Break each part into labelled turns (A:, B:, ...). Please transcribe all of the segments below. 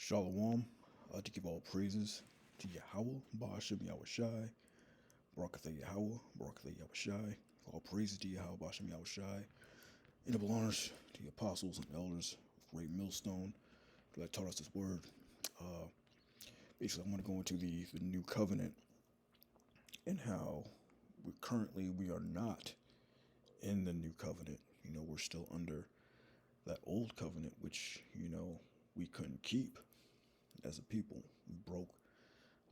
A: Shalom, to give all praises to Yahweh, Ba'ashem Yahweh Shai, Barakatha Yahweh, Barakatha Yahweh Shai, all praises to Yahweh, Ba'ashem Yahweh Shai, and double honors to the apostles and elders of Great Millstone that taught us this word. Basically, I want to go into the new covenant and how we are not in the new covenant. We're still under that old covenant, which, we couldn't keep as a people. We broke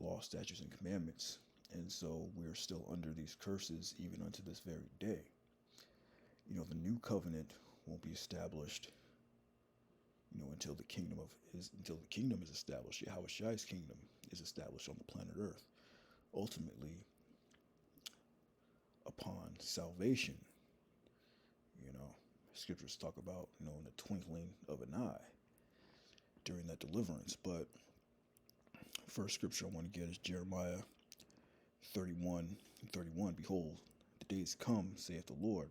A: law, statutes, and commandments. And so we're still under these curses even unto this very day. The new covenant won't be established, until the kingdom is established. Yahweh Shai's kingdom is established on the planet Earth. Ultimately, upon salvation, scriptures talk about, in the twinkling of an eye during that deliverance. But first scripture I want to get is Jeremiah 31:31. Behold, the days come, saith the Lord,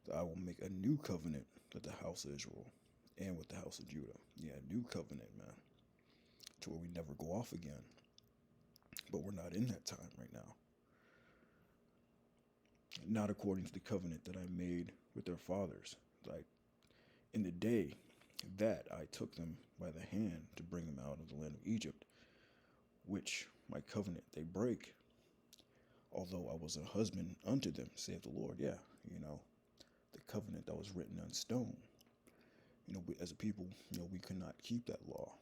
A: that I will make a new covenant with the house of Israel and with the house of Judah. Yeah, new covenant, man. To where we never go off again. But we're not in that time right now. Not according to the covenant that I made with their fathers. Like in the day that I took them by the hand to bring them out of the land of Egypt, which my covenant they break, although I was a husband unto them, saith the Lord. Yeah, the covenant that was written on stone. As a people, we could not keep that law,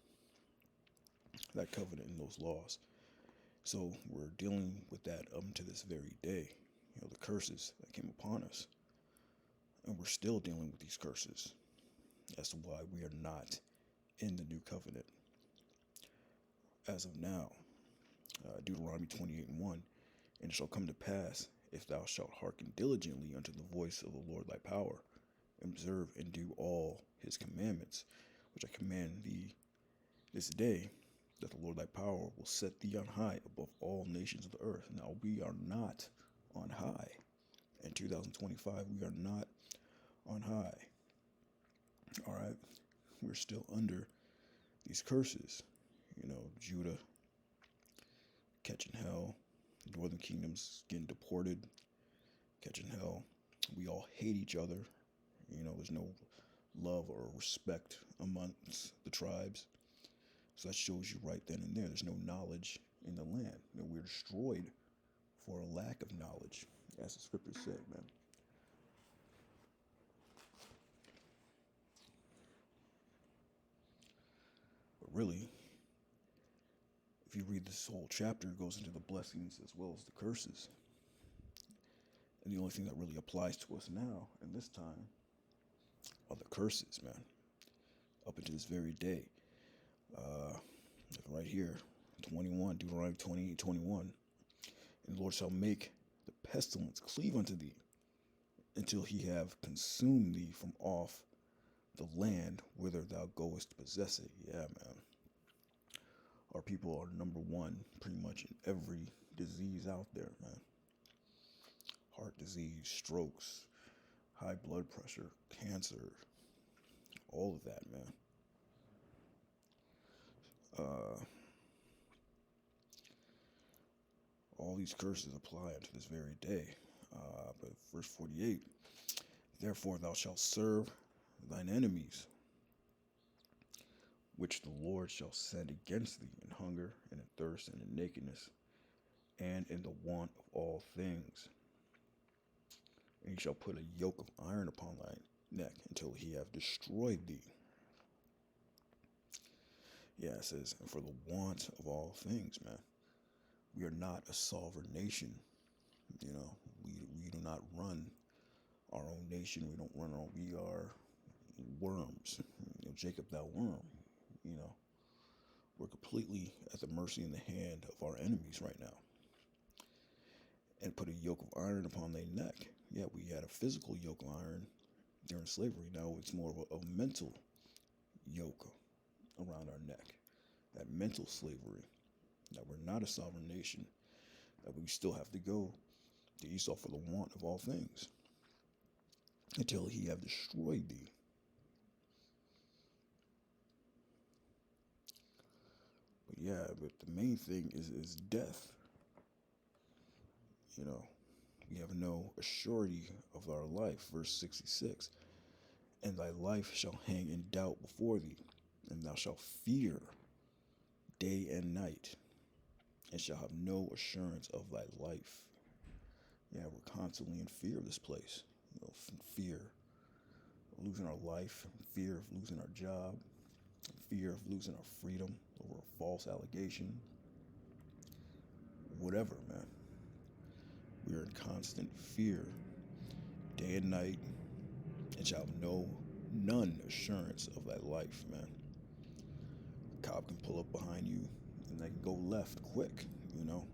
A: that covenant and those laws. So we're dealing with that up to this very day, the curses that came upon us. And we're still dealing with these curses as to why we are not in the new covenant. As of now, Deuteronomy 28:1, and it shall come to pass, if thou shalt hearken diligently unto the voice of the Lord thy power, observe and do all his commandments, which I command thee this day, that the Lord thy power will set thee on high above all nations of the earth. Now we are not on high. In 2025, we are not on high. All right. We're still under these curses. Judah catching hell, northern kingdoms getting deported, catching hell. We all hate each other. There's no love or respect amongst the tribes. So that shows you right then and there. There's no knowledge in the land. We're destroyed for a lack of knowledge, as the scriptures say, man. But really, if you read this whole chapter, it goes into the blessings as well as the curses. And the only thing that really applies to us now in this time are the curses, man. Up until this very day. Right here, 21, Deuteronomy 28:21. And the Lord shall make the pestilence cleave unto thee, until he have consumed thee from off the land whither thou goest to possess it. Yeah, man. Our people are number one pretty much in every disease out there, man. Heart disease, strokes, high blood pressure, cancer, all of that, man. All these curses apply unto this very day. But verse 48, therefore thou shalt serve thine enemies, which the Lord shall send against thee in hunger and in thirst and in nakedness and in the want of all things. And he shall put a yoke of iron upon thy neck until he have destroyed thee. Yeah, it says, and for the want of all things, man. We are not a sovereign nation. We do not run our own nation. We don't run our own. We are worms. Jacob, thou worm. We're completely at the mercy and the hand of our enemies right now. And put a yoke of iron upon thy neck. Yeah, we had a physical yoke of iron during slavery. Now it's more of a mental yoke around our neck. That mental slavery. That we're not a sovereign nation. That we still have to go to Esau for the want of all things. Until he have destroyed thee. yeah, but the main thing is death. You know, we have no assurity of our life. Verse 66. And thy life shall hang in doubt before thee, and thou shalt fear day and night, and shall have no assurance of thy life. Yeah, we're constantly in fear of this place. Fear of losing our life, fear of losing our job, fear of losing our freedom over a false allegation. Whatever, man. We are in constant fear, day and night, and shall have none assurance of thy life, man. A cop can pull up behind you, and they can go left quick, you know.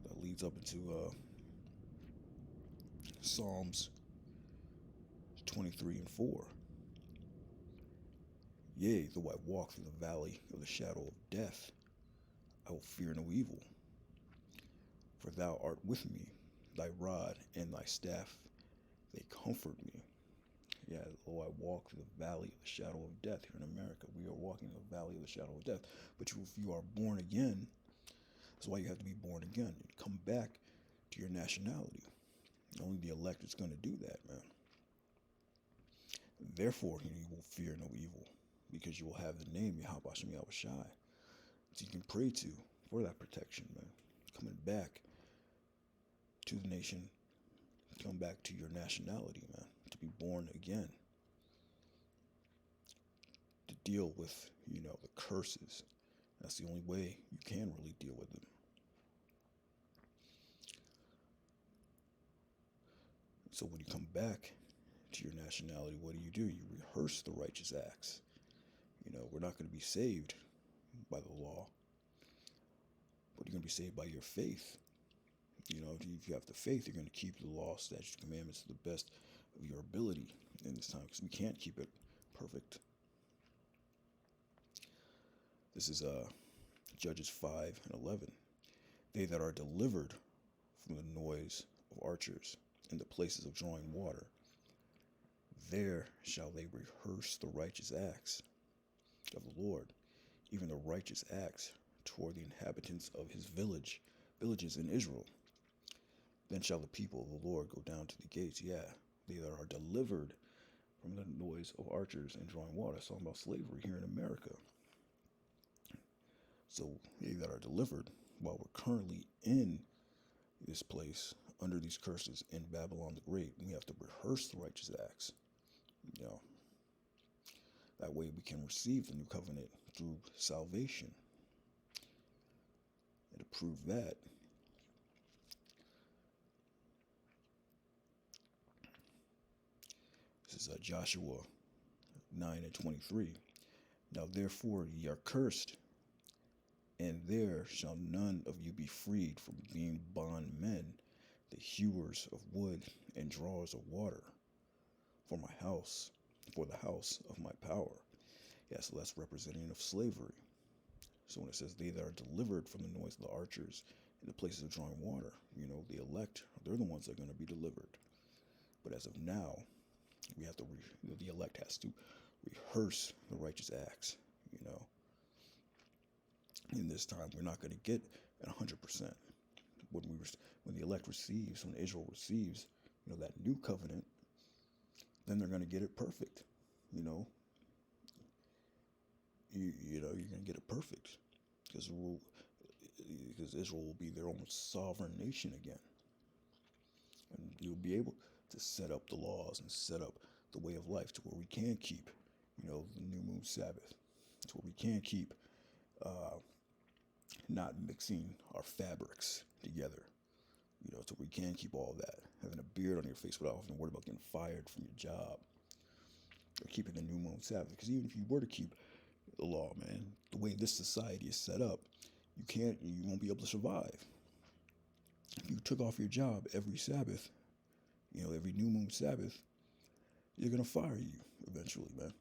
A: That leads up into Psalms 23 and 4. Yea, though I walk through the valley of the shadow of death, I will fear no evil. For thou art with me, thy rod and thy staff, they comfort me. Yeah, though I walk through the valley of the shadow of death. Here in America, we are walking the valley of the shadow of death. But if you are born again, that's why you have to be born again. You come back to your nationality. Only the elect is going to do that, man. Therefore, you will fear no evil, because you will have the name Yahweh Hashem Yahweh Shai, that you can pray to for that protection, man. Coming back to the nation, come back to your nationality, man, to be born again, to deal with, the curses. That's the only way you can really deal with them. So when you come back to your nationality, what do? You rehearse the righteous acts. We're not going to be saved by the law, but you're going to be saved by your faith. If you have the faith, you're going to keep the law, statutes, commandments to the best of your ability in this time, because we can't keep it perfect. This is Judges 5 and 11. They that are delivered from the noise of archers in the places of drawing water, there shall they rehearse the righteous acts of the Lord, even the righteous acts toward the inhabitants of his villages in Israel. Then shall the people of the Lord go down to the gates. Yeah, they that are delivered from the noise of archers and drawing water. It's talking about slavery here in America. So they that are delivered, while we're currently in this place under these curses in Babylon the Great, we have to rehearse the righteous acts. That way we can receive the new covenant through salvation. And to prove that, this is Joshua 9 and 23. Now therefore ye are cursed, and there shall none of you be freed from being bondmen, the hewers of wood and drawers of water, for the house of my power. Yeah, so that's representative of slavery. So when it says they that are delivered from the noise of the archers in the places of drawing water, the elect, they're the ones that are going to be delivered. But as of now, we have to, the elect has to rehearse the righteous acts, In this time, we're not going to get at 100%. When the elect receives, when Israel receives, that new covenant, then they're going to get it perfect. You're going to get it perfect, because Israel will be their own sovereign nation again, and you'll be able to set up the laws and set up the way of life to where we can keep, the new moon Sabbath, to where we can keep not mixing our fabrics together, to where we can keep all that, having a beard on your face without having to worry about getting fired from your job, or keeping the new moon Sabbath. Because even if you were to keep the law, man, the way this society is set up, you won't be able to survive. If you took off your job every Sabbath, every new moon Sabbath, you're going to fire you eventually, man.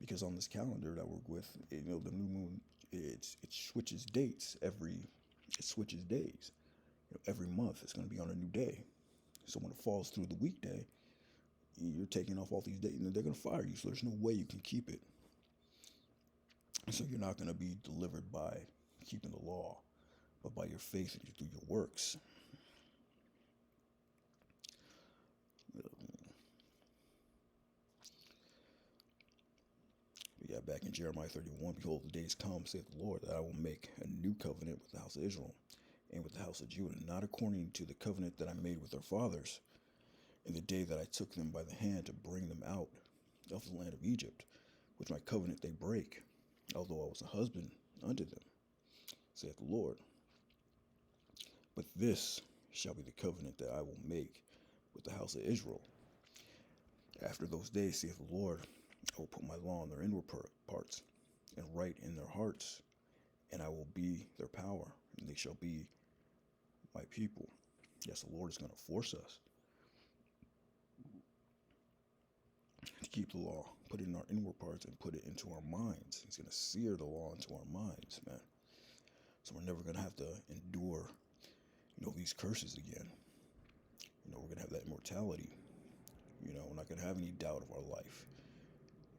A: Because on this calendar that we're with, the new moon, it switches days. Every month it's going to be on a new day. So when it falls through the weekday, you're taking off all these days, and they're going to fire you. So there's no way you can keep it. So you're not going to be delivered by keeping the law, but by your faith and through your works. We got back in Jeremiah 31, behold, the days come, saith the Lord, that I will make a new covenant with the house of Israel and with the house of Judah, not according to the covenant that I made with their fathers in the day that I took them by the hand to bring them out of the land of Egypt, which my covenant they break, although I was a husband unto them, saith the Lord. But this shall be the covenant that I will make with the house of Israel. After those days, saith the Lord, I will put my law in their inward parts, and write in their hearts, and I will be their power, and they shall be my people. Yes, the Lord is going to force us to keep the law, put it in our inward parts, and put it into our minds. He's going to sear the law into our minds, man. So we're never going to have to endure, these curses again. We're going to have that immortality. We're not going to have any doubt of our life.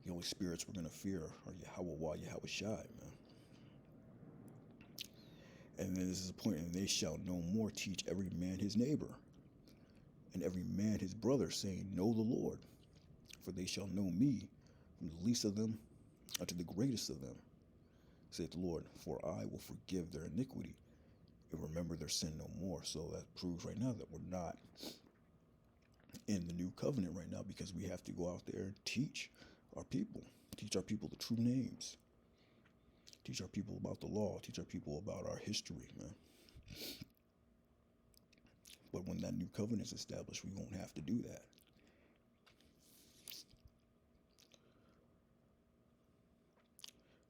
A: The only spirits we're going to fear are Yahweh, Yahweh Shai, man. And then this is a point, and they shall no more teach every man his neighbor, and every man his brother, saying, Know the Lord. For they shall know me, from the least of them unto the greatest of them, saith the Lord. For I will forgive their iniquity, and remember their sin no more. So that proves right now that we're not in the new covenant right now, because we have to go out there and teach our people the true names, teach our people about the law, teach our people about our history, man. But when that new covenant is established, we won't have to do that.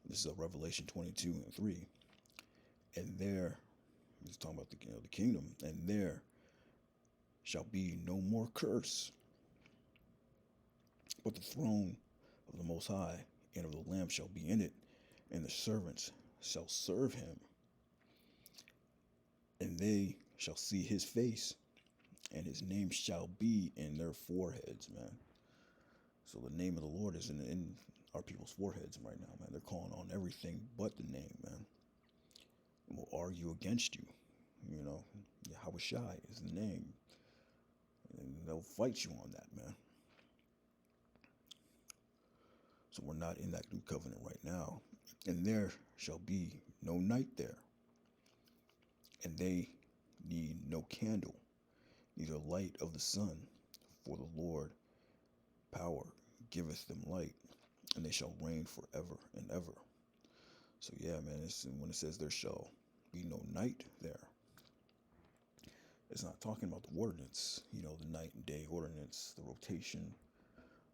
A: This is Revelation 22:3. And there, he's talking about the kingdom, and there shall be no more curse, but the throne of the Most High and of the Lamb shall be in it, and the servants shall serve him, and they shall see his face, and his name shall be in their foreheads, man. So the name of the Lord is in our people's foreheads right now, man. They're calling on everything but the name, man. And will argue against you. Yahweh Shai is the name. And they'll fight you on that, man. So we're not in that new covenant right now. And there shall be no night there. And they need no candle, neither light of the sun, for the Lord power giveth them light, and they shall reign forever and ever. So yeah, man, when it says there shall be no night there, it's not talking about the ordinance, the night and day ordinance, the rotation,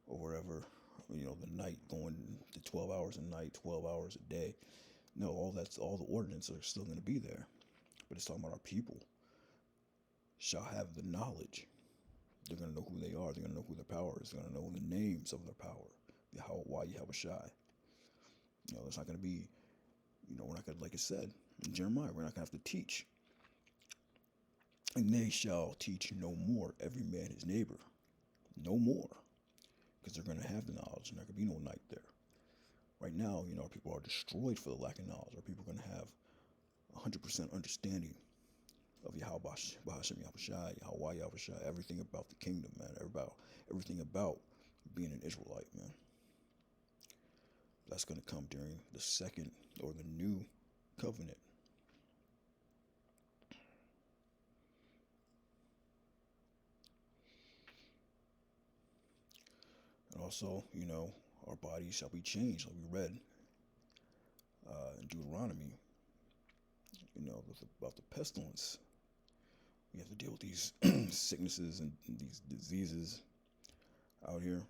A: or whatever, the night going to 12 hours a night, 12 hours a day. No, all the ordinances are still going to be there. But it's talking about our people shall have the knowledge. They're going to know who they are. They're going to know who their power is. They're going to know the names of their power. Yahweh, Yahweh Shai. It's not going to be, we're not going to, like it said in Jeremiah, we're not going to have to teach. And they shall teach no more every man his neighbor. No more. Because they're going to have the knowledge, and there could be no night there. Right now, our people are destroyed for the lack of knowledge. Our people are going to have 100% understanding of Yahweh Bahashem Yahweh Shai, Yahweh Yahweh Shai, everything about the kingdom, man, everything about being an Israelite, man. That's going to come during the second or the new covenant. And also, our bodies shall be changed, like we read in Deuteronomy, about the pestilence. We have to deal with these sicknesses and these diseases out here.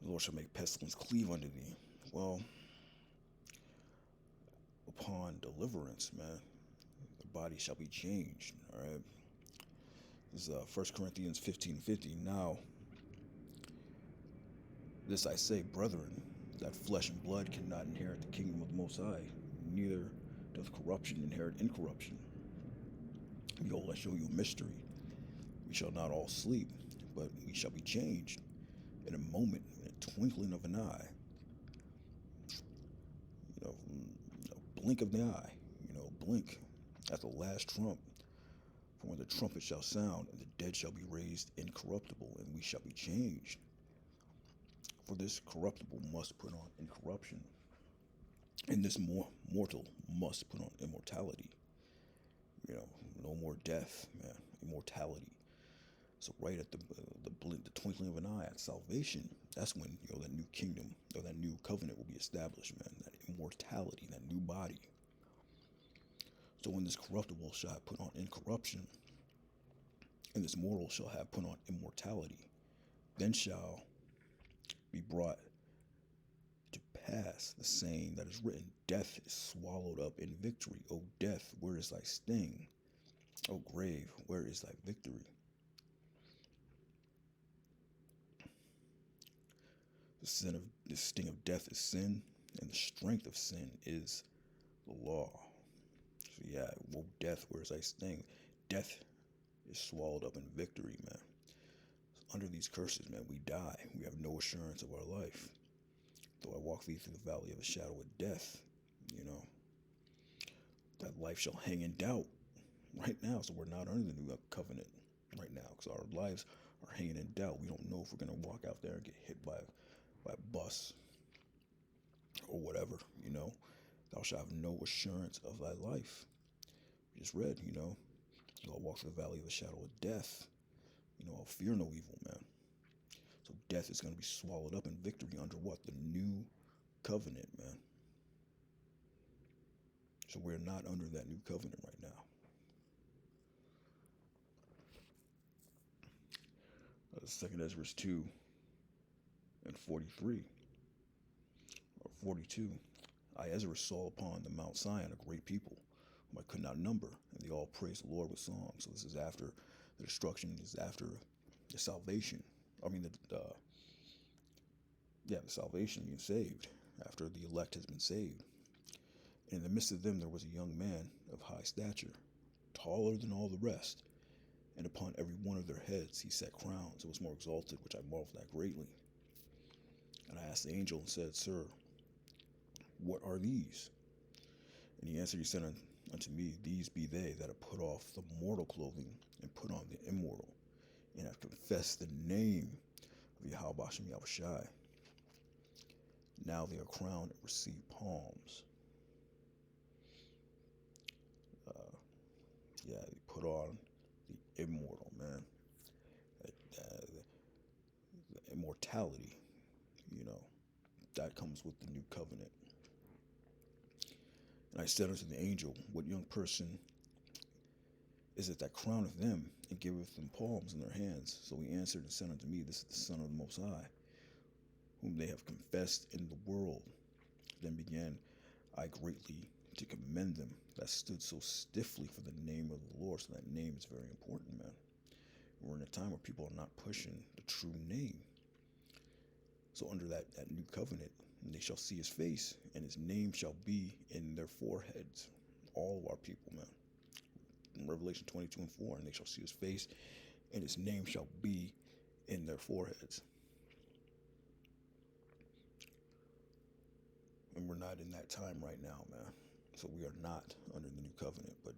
A: The Lord shall make pestilence cleave unto thee. Well, upon deliverance, man, the body shall be changed. All right. This is 1 Corinthians 15:50. Now, this I say, brethren, that flesh and blood cannot inherit the kingdom of the Most High, neither doth corruption inherit incorruption. Behold, I show you a mystery. We shall not all sleep, but we shall be changed in a moment, in a twinkling of an eye, blink of the eye, blink at the last trump. For when the trumpet shall sound, and the dead shall be raised incorruptible, and we shall be changed. For this corruptible must put on incorruption, and this mortal must put on immortality. No more death, man. Immortality. So right at the twinkling of an eye at salvation, that's when that new kingdom or that new covenant will be established, man. That immortality, that new body. So when this corruptible shall have put on incorruption, and this mortal shall have put on immortality, then shall be brought to pass the saying that is written, death is swallowed up in victory. O death, where is thy sting? O grave, where is thy victory? The sting of death is sin, and the strength of sin is the law. So yeah, well, death, where's thy sting? Death is swallowed up in victory, man. So under these curses, man, we die. We have no assurance of our life. Though I walk thee through the valley of the shadow of death, that life shall hang in doubt right now. So we're not under the new covenant right now, because our lives are hanging in doubt. We don't know if we're going to walk out there and get hit by a bus or whatever. Thou shalt have no assurance of thy life. We just read, I'll walk through the valley of the shadow of death. I'll fear no evil, man. So death is going to be swallowed up in victory under what? The new covenant, man. So we're not under that new covenant right now. 2 Ezra 2 and 43 or 42. I, Ezra, saw upon the Mount Zion a great people whom I could not number, and they all praised the Lord with songs. So this is after the destruction, this is after the salvation. The salvation, being saved, after the elect has been saved. And in the midst of them there was a young man of high stature, taller than all the rest, and upon every one of their heads he set crowns. It was more exalted, which I marveled at greatly. And I asked the angel and said, Sir, what are these? And he answered, he said unto me, These be they that have put off the mortal clothing and put on the immortal, and have confessed the name of Yahweh Bashem Yahushai. Now they are crowned and receive palms. They put on the immortal, man. The immortality, that comes with the new covenant. And I said unto the angel, What young person is it that crowneth them and giveth them palms in their hands? So he answered and said unto me, This is the Son of the Most High, whom they have confessed in the world. Then began I greatly to commend them that stood so stiffly for the name of the Lord. So that name is very important, man. We're in a time where people are not pushing the true name. So under that new covenant, they shall see his face, and his name shall be in their foreheads. All of our people, man. In Revelation 22 and 4, and they shall see his face, and his name shall be in their foreheads. And we're not in that time right now, man. So we are not under the new covenant, but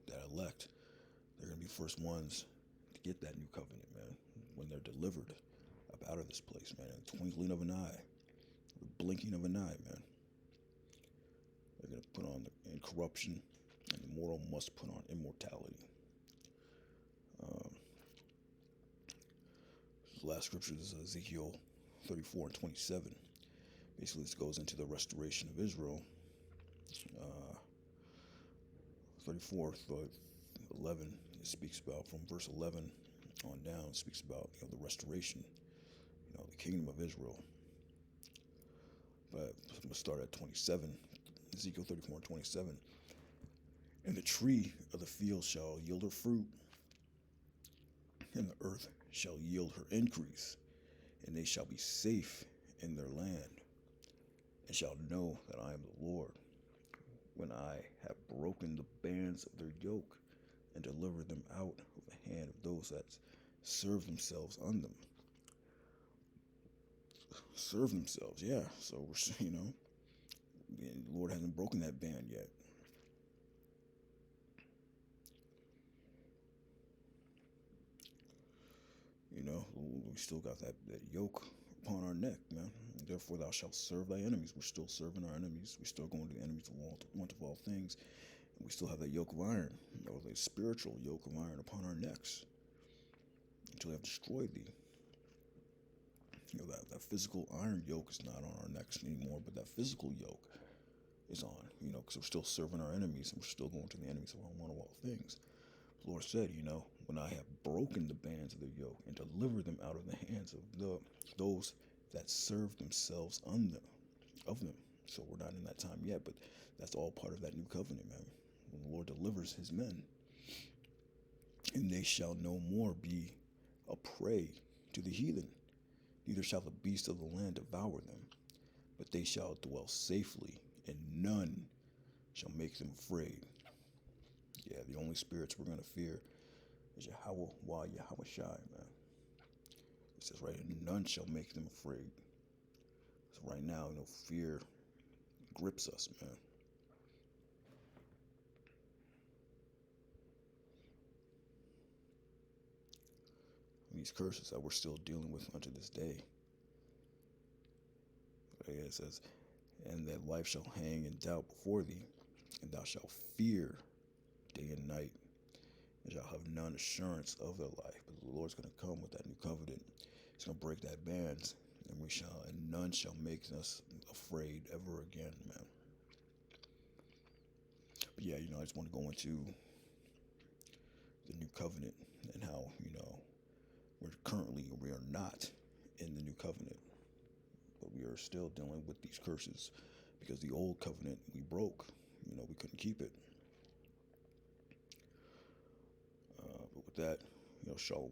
A: that elect, they're going to be the first ones to get that new covenant, man, when they're delivered up out of this place, man, in the twinkling of an eye, the blinking of an eye, man. They're going to put on the incorruption, and the mortal must put on immortality. The last scripture is Ezekiel 34 and 27. Basically, this goes into the restoration of Israel. 34, 11, it speaks about, from verse 11 on down, it speaks about the restoration, the kingdom of Israel. But I'm going to start at 27, Ezekiel 34 and 27. And the tree of the field shall yield her fruit, and the earth shall yield her increase, and they shall be safe in their land, and shall know that I am the Lord, when I have broken the bands of their yoke and delivered them out of the hand of those that serve themselves on them. Serve themselves, yeah. So we're, the Lord hasn't broken that band yet. We still got that yoke upon our neck, man. Therefore, thou shalt serve thy enemies. We're still serving our enemies. We're still going to the enemies of want of all things. And we still have that yoke of iron, or the spiritual yoke of iron upon our necks until they have destroyed thee. That physical iron yoke is not on our necks anymore, but that physical yoke is on, because we're still serving our enemies and we're still going to the enemies of one of all things. The Lord said, when I have broken the bands of their yoke and delivered them out of the hands of those that serve themselves of them. So we're not in that time yet, but that's all part of that new covenant, man. When the Lord delivers his men, and they shall no more be a prey to the heathen, neither shall the beast of the land devour them, but they shall dwell safely, and none shall make them afraid. Yeah, the only spirits we're going to fear is Yahweh, Yahweh Shai, man. It says right here, none shall make them afraid. So right now, fear grips us, man. These curses that we're still dealing with unto this day. It says, and that life shall hang in doubt before thee, and thou shalt fear day and night, and shall have none assurance of their life. But the Lord's going to come with that new covenant. He's going to break that bands, and none shall make us afraid ever again, man. But yeah, I just want to go into the new covenant and how, we are not in the new covenant, but we are still dealing with these curses because the old covenant we broke, we couldn't keep it. But with that, shalom.